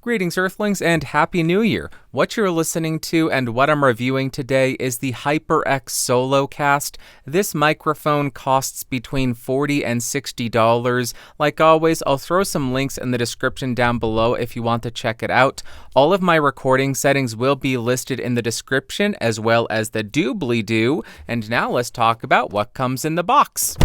Greetings, Earthlings, and Happy New Year! What you're listening to and what I'm reviewing today is the HyperX Solocast. This microphone costs between $40 and $60. Like always, I'll throw some links in the description down below if you want to check it out. All of my recording settings will be listed in the description, as well as the doobly-doo. And now let's talk about what comes in the box.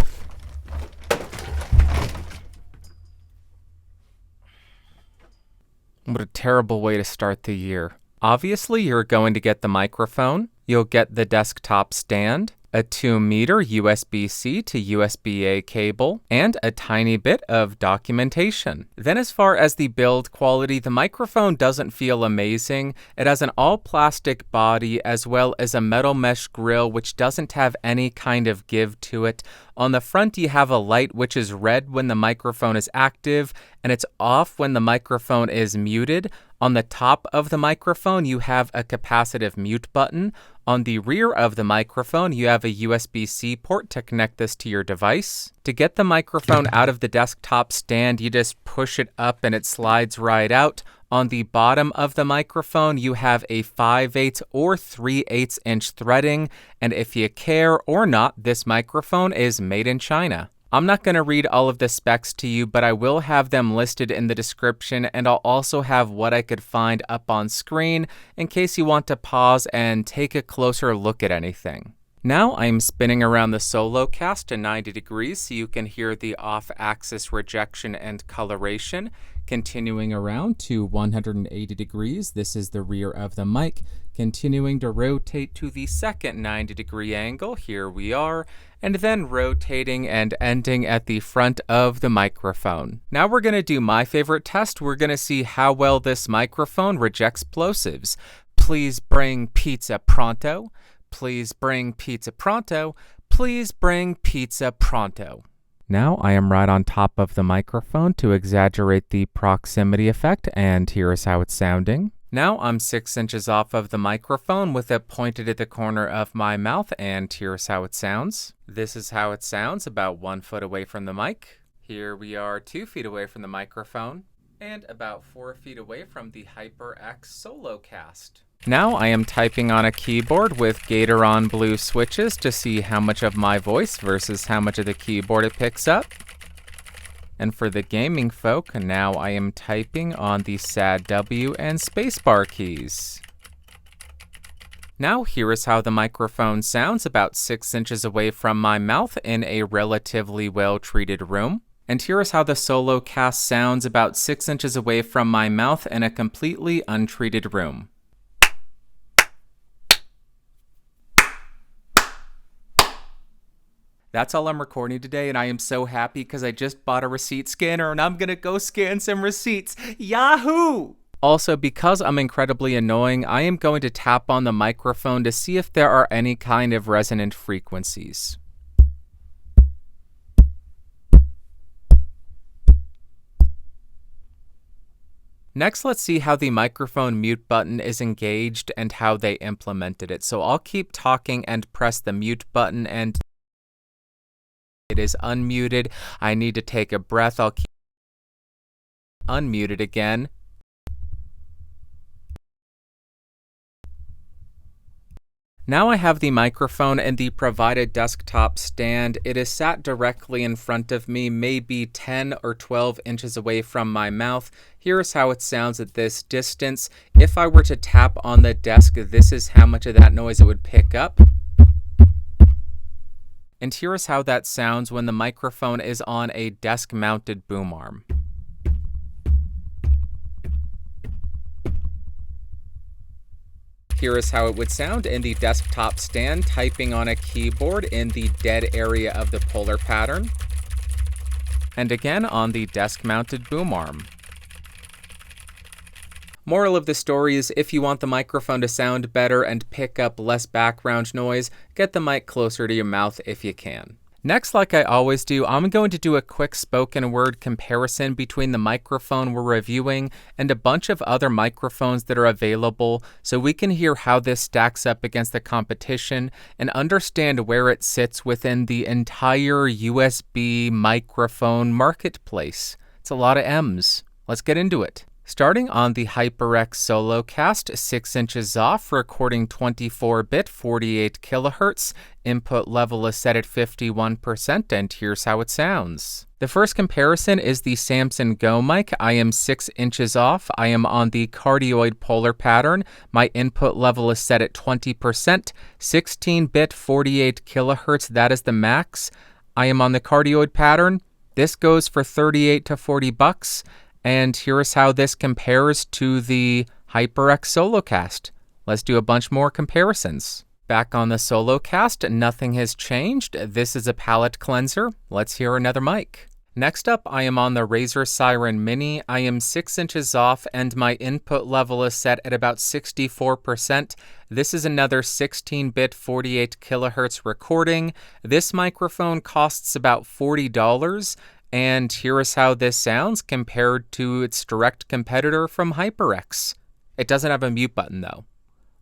What a terrible way to start the year. Obviously, you're going to get the microphone, you'll get the desktop stand, a 2-meter USB-C to USB-A cable, and a tiny bit of documentation. Then as far as the build quality, the microphone doesn't feel amazing. It has an all-plastic body as well as a metal mesh grill which doesn't have any kind of give to it. On the front, you have a light which is red when the microphone is active, and it's off when the microphone is muted. On the top of the microphone, you have a capacitive mute button. On the rear of the microphone, you have a USB-C port to connect this to your device. To get the microphone out of the desktop stand, you just push it up and it slides right out. On the bottom of the microphone, you have a 5/8 or 3/8 inch threading, and if you care or not, this microphone is made in China. I'm not going to read all of the specs to you, but I will have them listed in the description, and I'll also have what I could find up on screen in case you want to pause and take a closer look at anything. Now I'm spinning around the Solocast to 90 degrees so you can hear the off-axis rejection and coloration. Continuing around to 180 degrees, this is the rear of the mic. Continuing to rotate to the second 90-degree angle, here we are, and then rotating and ending at the front of the microphone. Now we're going to do my favorite test. We're going to see how well this microphone rejects plosives. Please bring pizza pronto. Please bring pizza pronto. Please bring pizza pronto. Now I am right on top of the microphone to exaggerate the proximity effect, and here is how it's sounding. Now I'm 6 inches off of the microphone with it pointed at the corner of my mouth, and here's how it sounds. This is how it sounds about 1 foot away from the mic. Here we are 2 feet away from the microphone, and about 4 feet away from the HyperX Solocast. Now I am typing on a keyboard with Gatoron blue switches to see how much of my voice versus how much of the keyboard it picks up. And for the gaming folk, now I am typing on the SAD W and spacebar keys. Now here is how the microphone sounds about 6 inches away from my mouth in a relatively well-treated room. And here is how the Solocast sounds about 6 inches away from my mouth in a completely untreated room. That's all I'm recording today, and I am so happy because I just bought a receipt scanner and I'm gonna go scan some receipts. Yahoo! Also, because I'm incredibly annoying, I am going to tap on the microphone to see if there are any kind of resonant frequencies. Next, let's see how the microphone mute button is engaged and how they implemented it. So I'll keep talking and press the mute button, and it is unmuted. I need to take a breath. I'll keep unmuted again. Now I have the microphone in the provided desktop stand. It is sat directly in front of me, maybe 10 or 12 inches away from my mouth. Here's how it sounds at this distance. If I were to tap on the desk, this is how much of that noise it would pick up. And here is how that sounds when the microphone is on a desk-mounted boom arm. Here is how it would sound in the desktop stand, typing on a keyboard in the dead area of the polar pattern. And again on the desk-mounted boom arm. Moral of the story is if you want the microphone to sound better and pick up less background noise, get the mic closer to your mouth if you can. Next, like I always do, I'm going to do a quick spoken word comparison between the microphone we're reviewing and a bunch of other microphones that are available so we can hear how this stacks up against the competition and understand where it sits within the entire USB microphone marketplace. It's a lot of M's. Let's get into it. Starting on the HyperX Solocast, 6 inches off, recording 24-bit, 48 kilohertz. Input level is set at 51%, and here's how it sounds. The first comparison is the Samson Go Mic. I am 6 inches off. I am on the Cardioid polar pattern. My input level is set at 20%, 16-bit, 48 kilohertz. That is the max. I am on the Cardioid pattern. This goes for 38 to 40 bucks. And here's how this compares to the HyperX Solocast. Let's do a bunch more comparisons. Back on the Solocast, nothing has changed. This is a palette cleanser. Let's hear another mic. Next up, I am on the Razer Seiren Mini. I am 6 inches off, and my input level is set at about 64%. This is another 16-bit, 48 kilohertz recording. This microphone costs about $40. And here is how this sounds compared to its direct competitor from HyperX. It doesn't have a mute button though.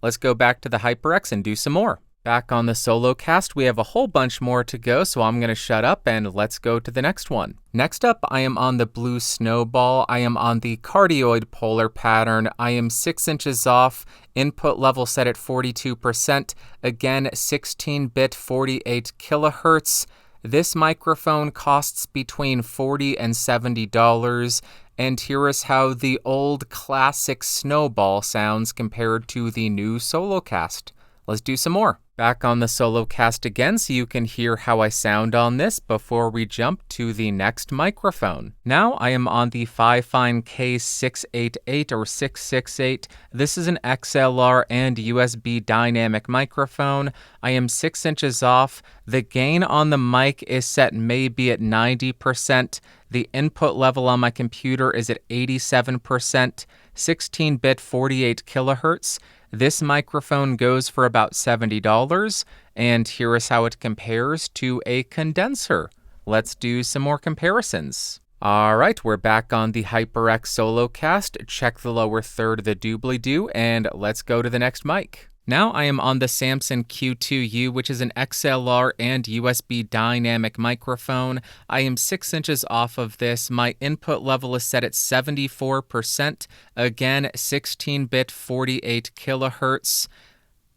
Let's go back to the HyperX and do some more. Back on the Solocast, we have a whole bunch more to go, so I'm going to shut up and let's go to the next one. Next up, I am on the blue Snowball. I am on the Cardioid polar pattern. I am 6 inches off, input level set at 42%. Again, 16-bit, 48 kilohertz. This microphone costs between $40 and $70, and here is how the old classic Snowball sounds compared to the new Solocast. Let's do some more. Back on the Solocast again so you can hear how I sound on this before we jump to the next microphone. Now I am on the Fifine K688 or 668. This is an XLR and USB dynamic microphone. I am 6 inches off. The gain on the mic is set maybe at 90%. The input level on my computer is at 87%, 16-bit, 48 kilohertz. This microphone goes for about $70, and here is how it compares to a condenser. Let's do some more comparisons. All right, we're back on the HyperX Solocast. Check the lower third of the doobly-doo, and let's go to the next mic. Now I am on the Samson Q2u, which is an XLR and USB dynamic microphone. I am 6 inches off of this. My input level is set at 74%. Again, 16-bit, 48 kilohertz.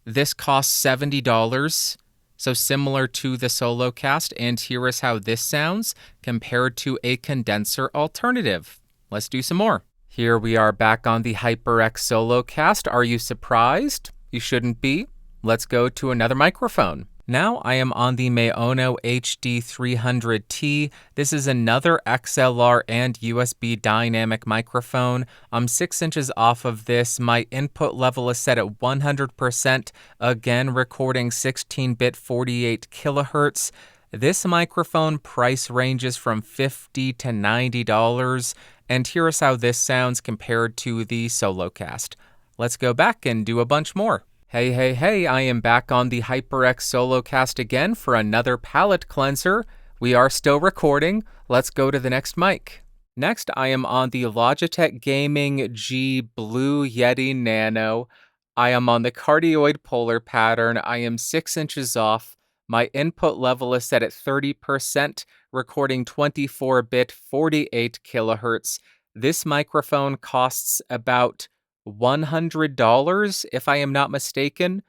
This costs $70, so similar to the Solocast, and here is how this sounds compared to a condenser alternative. Let's do some more. Here we are back on the HyperX Solocast. Are you surprised? You shouldn't be. Let's go to another microphone. Now I am on the Maono HD300T. This is another XLR and USB dynamic microphone. I'm 6 inches off of this. My input level is set at 100%. Again, recording 16-bit, 48 kilohertz. This microphone price ranges from $50 to $90. And here's how this sounds compared to the Solocast. Let's go back and do a bunch more. Hey, I am back on the HyperX Solocast again for another palette cleanser. We are still recording. Let's go to the next mic. Next, I am on the Logitech Gaming G Blue Yeti Nano. I am on the Cardioid polar pattern. I am 6 inches off. My input level is set at 30%, recording 24-bit, 48 kilohertz. This microphone costs about $100, if I am not mistaken,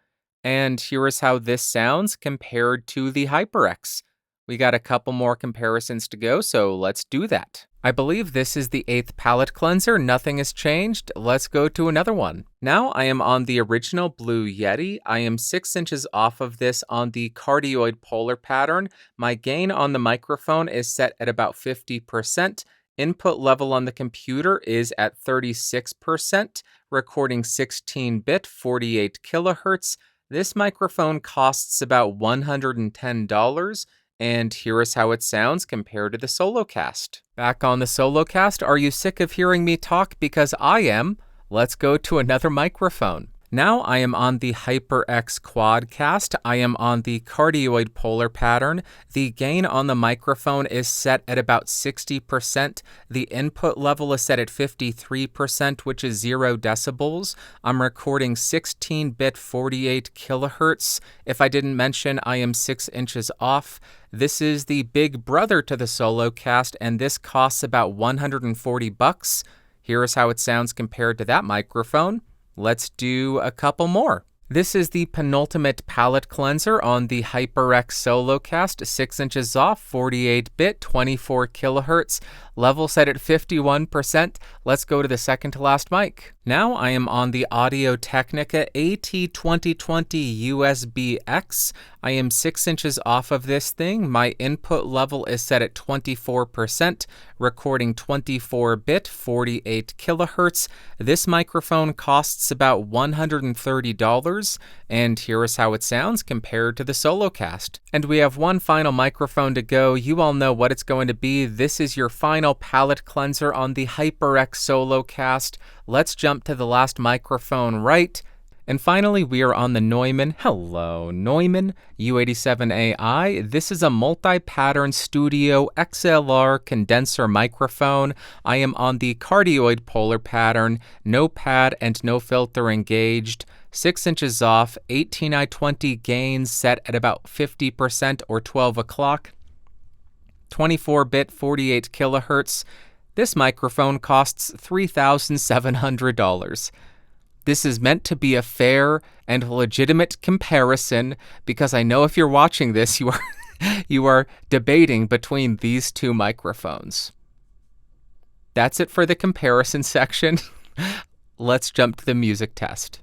and here is how this sounds compared to the HyperX. We got a couple more comparisons to go, so let's do that. I believe this is the 8th palette cleanser. Nothing has changed. Let's go to another one. Now I am on the original Blue Yeti. I am 6 inches off of this on the Cardioid polar pattern. My gain on the microphone is set at about 50%. Input level on the computer is at 36%, recording 16-bit, 48 kilohertz. This microphone costs about $110, and here is how it sounds compared to the Solocast. Back on the Solocast, are you sick of hearing me talk? Because I am. Let's go to another microphone. Now I am on the HyperX Quadcast. I am on the Cardioid polar pattern. The gain on the microphone is set at about 60%. The input level is set at 53%, which is 0 decibels. I'm recording 16-bit, 48 kilohertz. If I didn't mention, I am 6 inches off. This is the big brother to the Solocast, and this costs about $140. Here's how it sounds compared to that microphone. Let's do a couple more. This is the penultimate palette cleanser on the HyperX Solocast, 6 inches off, 48-bit, 24 kilohertz, level set at 51%. Let's go to the second to last mic. Now I am on the Audio Technica AT2020 USB-X. I am 6 inches off of this thing. My input level is set at 24%, recording 24-bit, 48 kilohertz. This microphone costs about $130, and here is how it sounds compared to the Solocast. And we have one final microphone to go. You all know what it's going to be. This is your final palette cleanser on the HyperX Solocast. Let's jump to the last microphone right. And finally, we are on the Neumann U87 Ai. This is a multi-pattern studio XLR condenser microphone. I am on the Cardioid polar pattern, no pad and no filter engaged, 6 inches off, 18I20 gain set at about 50% or 12 o'clock, 24-bit, 48 kilohertz. This microphone costs $3,700. This is meant to be a fair and legitimate comparison because I know if you're watching this, you are debating between these two microphones. That's it for the comparison section. Let's jump to the music test.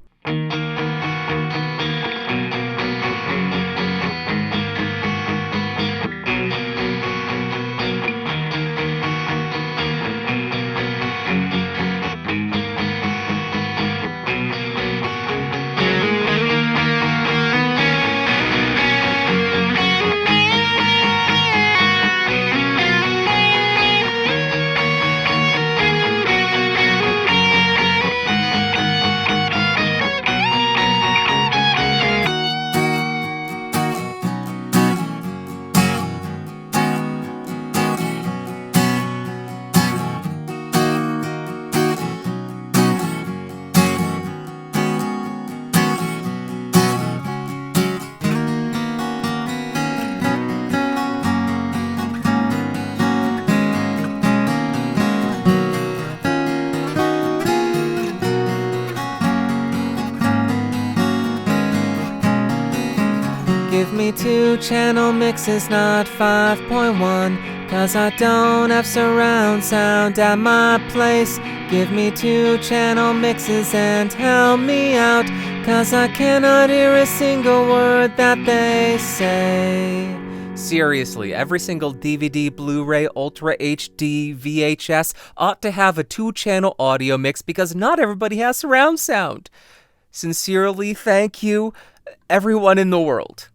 Give me 2 channel mixes, not 5.1, 'cause I don't have surround sound at my place. Give me 2 channel mixes and help me out, 'cause I cannot hear a single word that they say. Seriously, every single DVD, Blu-ray, Ultra HD, VHS ought to have a 2-channel audio mix because not everybody has surround sound. Sincerely, thank you, everyone in the world.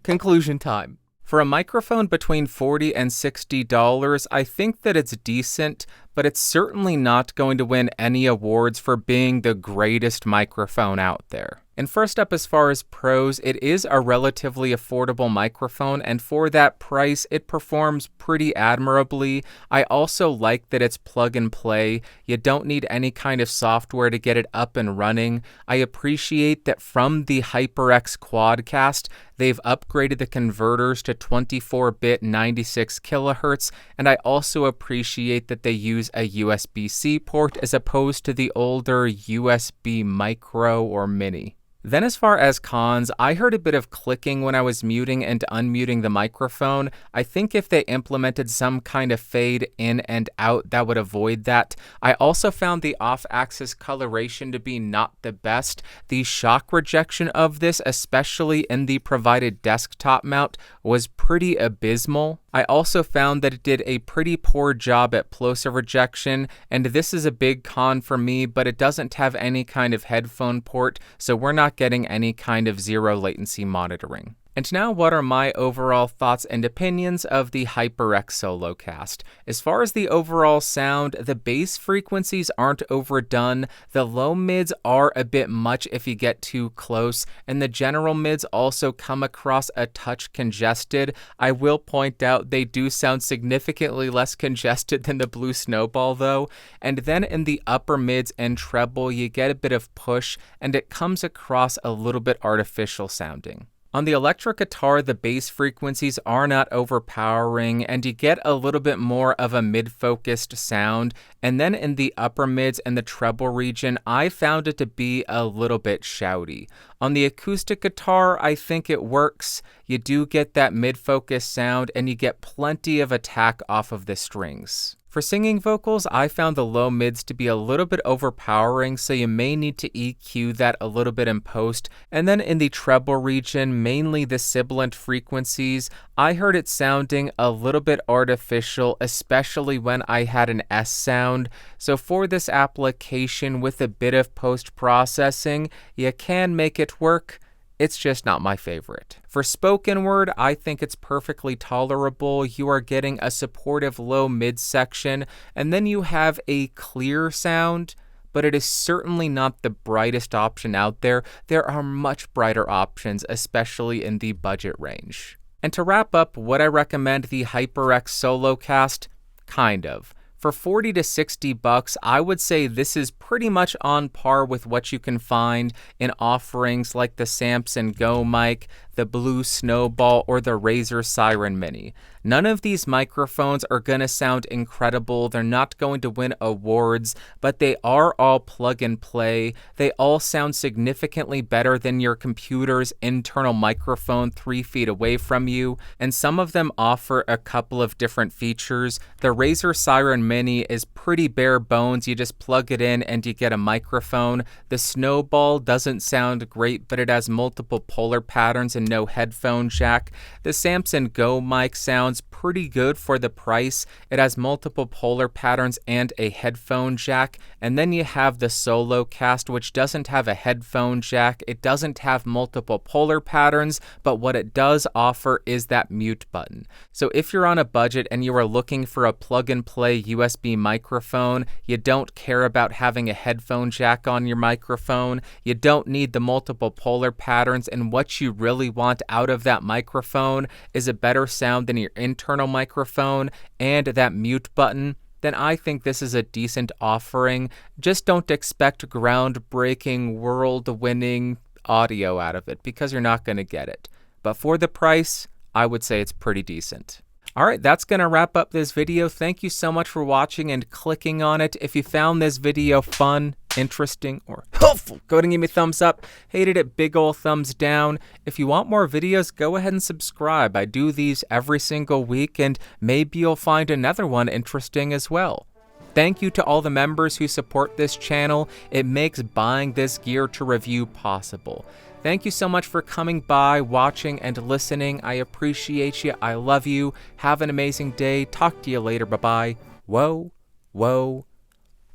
Conclusion time. For a microphone between $40 and $60, I think that it's decent, but it's certainly not going to win any awards for being the greatest microphone out there. And first up, as far as pros, it is a relatively affordable microphone, and for that price, it performs pretty admirably. I also like that it's plug and play. You don't need any kind of software to get it up and running. I appreciate that from the HyperX Quadcast, they've upgraded the converters to 24-bit 96 kilohertz, and I also appreciate that they use a USB-C port as opposed to the older USB micro or mini. Then as far as cons, I heard a bit of clicking when I was muting and unmuting the microphone. I think if they implemented some kind of fade in and out, that would avoid that. I also found the off-axis coloration to be not the best. The shock rejection of this, especially in the provided desktop mount, was pretty abysmal. I also found that it did a pretty poor job at plosive rejection, and this is a big con for me, but it doesn't have any kind of headphone port, so we're not getting any kind of zero latency monitoring. And now, what are my overall thoughts and opinions of the HyperX Solocast? As far as the overall sound, the bass frequencies aren't overdone, the low mids are a bit much if you get too close, and the general mids also come across a touch congested. I will point out they do sound significantly less congested than the Blue Snowball though, and then in the upper mids and treble you get a bit of push, and it comes across a little bit artificial sounding. On the electric guitar, the bass frequencies are not overpowering, and you get a little bit more of a mid-focused sound, And then in the upper mids and the treble region, I found it to be a little bit shouty. On the acoustic guitar, I think it works. You do get that mid-focus sound, and you get plenty of attack off of the strings. For singing vocals, I found the low mids to be a little bit overpowering, so you may need to EQ that a little bit in post. And then in the treble region, mainly the sibilant frequencies, I heard it sounding a little bit artificial, especially when I had an S sound. So for this application with a bit of post-processing, you can make it work. It's just not my favorite. For spoken word, I think it's perfectly tolerable. You are getting a supportive low mid section, and then you have a clear sound, but it is certainly not the brightest option out there. There are much brighter options, especially in the budget range. And to wrap up, would I recommend the HyperX Solocast? Kind of. For $40 to $60, I would say this is pretty much on par with what you can find in offerings like the Samson Go Mic, the Blue Snowball, or the Razer Seiren Mini. None of these microphones are going to sound incredible. They're not going to win awards, but they are all plug and play. They all sound significantly better than your computer's internal microphone 3 feet away from you, and some of them offer a couple of different features. The Razer Seiren Mini is pretty bare bones. You just plug it in and you get a microphone. The Snowball doesn't sound great, but it has multiple polar patterns and no headphone jack. The Samson Go Mic sounds pretty good for the price. It has multiple polar patterns and a headphone jack. And then you have the Solocast, which doesn't have a headphone jack. It doesn't have multiple polar patterns, but what it does offer is that mute button. So if you're on a budget and you are looking for a plug-and-play USB microphone, you don't care about having a headphone jack on your microphone, you don't need the multiple polar patterns, and what you really want out of that microphone is a better sound than your internal microphone and that mute button, then I think this is a decent offering. Just don't expect groundbreaking, world-winning audio out of it, because you're not going to get it. But for the price, I would say it's pretty decent. Alright, that's going to wrap up this video. Thank you so much for watching and clicking on it. If you found this video fun, interesting, or helpful, go ahead and give me a thumbs up. Hated it, big ol' thumbs down. If you want more videos, go ahead and subscribe. I do these every single week, and maybe you'll find another one interesting as well. Thank you to all the members who support this channel. It makes buying this gear to review possible. Thank you so much for coming by, watching, and listening. I appreciate you. I love you. Have an amazing day. Talk to you later. Bye-bye. Whoa, whoa,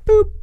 boop.